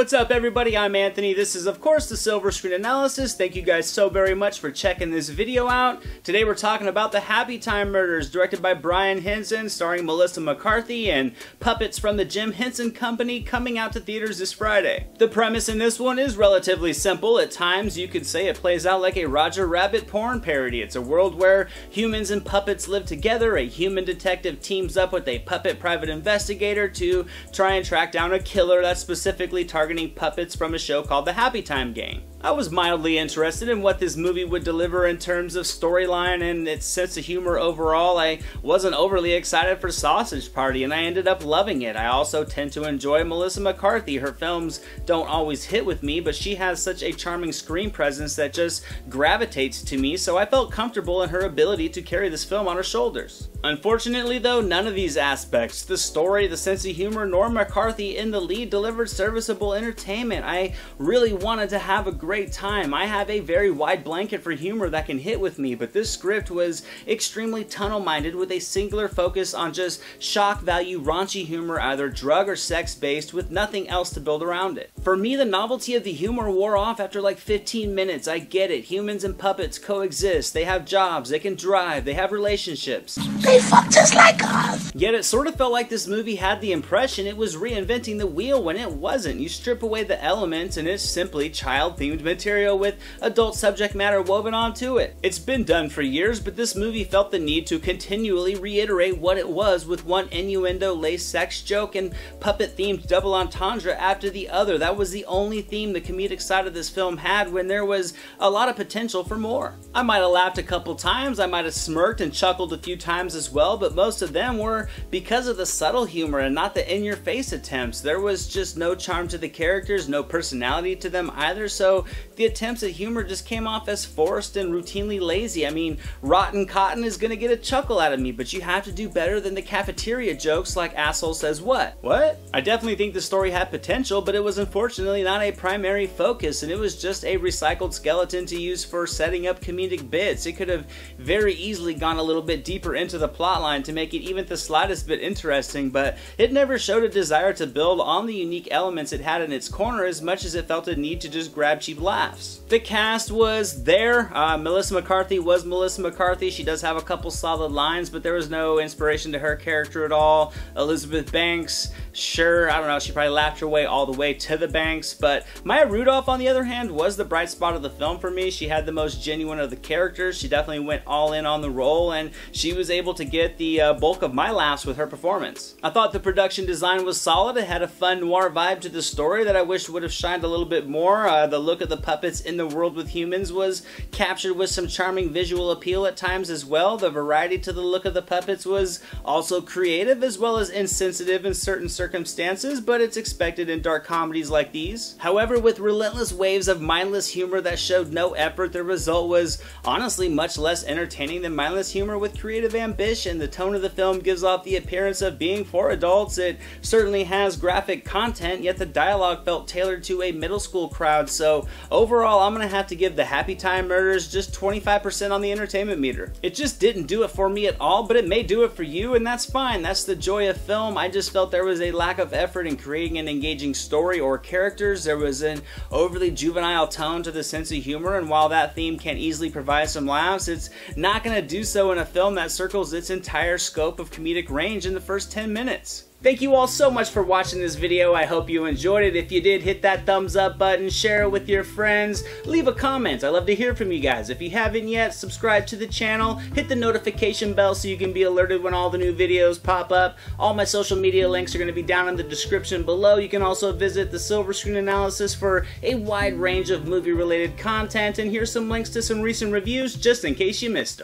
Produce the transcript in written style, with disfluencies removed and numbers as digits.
What's up, everybody? I'm Anthony. This is, of course, the Silver Screen Analysis. Thank you guys so very much for checking this video out. Today we're talking about the Happytime Murders, directed by Brian Henson, starring Melissa McCarthy, and puppets from the Jim Henson Company, coming out to theaters this Friday. The premise in this one is relatively simple. At times, you could say it plays out like a Roger Rabbit porn parody. It's a world where humans and puppets live together. A human detective teams up with a puppet private investigator to try and track down a killer that's specifically targeting puppets from a show called the Happytime Gang. I was mildly interested in what this movie would deliver in terms of storyline and its sense of humor overall. I wasn't overly excited for Sausage Party, and I ended up loving it. I also tend to enjoy Melissa McCarthy. Her films don't always hit with me, but she has such a charming screen presence that just gravitates to me, so I felt comfortable in her ability to carry this film on her shoulders. Unfortunately though, none of these aspects, the story, the sense of humor, nor McCarthy in the lead, delivered serviceable entertainment. I really wanted to have a great time. I have a very wide blanket for humor that can hit with me, but this script was extremely tunnel-minded with a singular focus on just shock value, raunchy humor, either drug or sex based, with nothing else to build around it. For me, the novelty of the humor wore off after like 15 minutes. I get it. Humans and puppets coexist. They have jobs. They can drive. They have relationships. They fuck just like us. Yet it sort of felt like this movie had the impression it was reinventing the wheel when it wasn't. You strip away the elements and it's simply child-themed material with adult subject matter woven onto it. It's been done for years, but this movie felt the need to continually reiterate what it was with one innuendo-laced sex joke and puppet-themed double entendre after the other. That was the only theme the comedic side of this film had, when there was a lot of potential for more. I might have laughed a couple times, I might have smirked and chuckled a few times as well, but most of them were because of the subtle humor and not the in-your-face attempts. There was just no charm to the characters, no personality to them either, so the attempts at humor just came off as forced and routinely lazy. I mean, Rotten Cotton is gonna get a chuckle out of me, but you have to do better than the cafeteria jokes like asshole says what? What? I definitely think the story had potential, but it was unfortunately not a primary focus, and it was just a recycled skeleton to use for setting up comedic bits. It could have very easily gone a little bit deeper into the plotline to make it even the slightest bit interesting, but it never showed a desire to build on the unique elements it had in its corner as much as it felt a need to just grab cheap laughs. The cast was there. Melissa McCarthy was Melissa McCarthy. She does have a couple solid lines, but there was no inspiration to her character at all. Elizabeth Banks, sure, I don't know, she probably laughed her way all the way to the banks, but Maya Rudolph, on the other hand, was the bright spot of the film for me. She had the most genuine of the characters. She definitely went all in on the role, and she was able to get the bulk of my laughs with her performance. I thought the production design was solid. It had a fun noir vibe to the story that I wish would have shined a little bit more. The look of the puppets in the world with humans was captured with some charming visual appeal at times as well. The variety to the look of the puppets was also creative as well as insensitive in certain circumstances, but it's expected in dark comedies like these. However, with relentless waves of mindless humor that showed no effort, the result was honestly much less entertaining than mindless humor with creative ambition. The tone of the film gives off the appearance of being for adults. It certainly has graphic content, yet the dialogue felt tailored to a middle school crowd, so overall I'm gonna have to give the Happytime Murders just 25% on the entertainment meter. It just didn't do it for me at all, but it may do it for you, and that's fine. That's the joy of film. I just felt there was a lack of effort in creating an engaging story or characters. There was an overly juvenile tone to the sense of humor, and while that theme can easily provide some laughs, it's not gonna do so in a film that circles its entire scope of comedic range in the first 10 minutes. Thank you all so much for watching this video. I hope you enjoyed it. If you did, hit that thumbs up button, share it with your friends, leave a comment. I love to hear from you guys. If you haven't yet, subscribe to the channel, hit the notification bell so you can be alerted when all the new videos pop up. All my social media links are going to be down in the description below. You can also visit the Silver Screen Analysis for a wide range of movie-related content, and here's some links to some recent reviews just in case you missed them.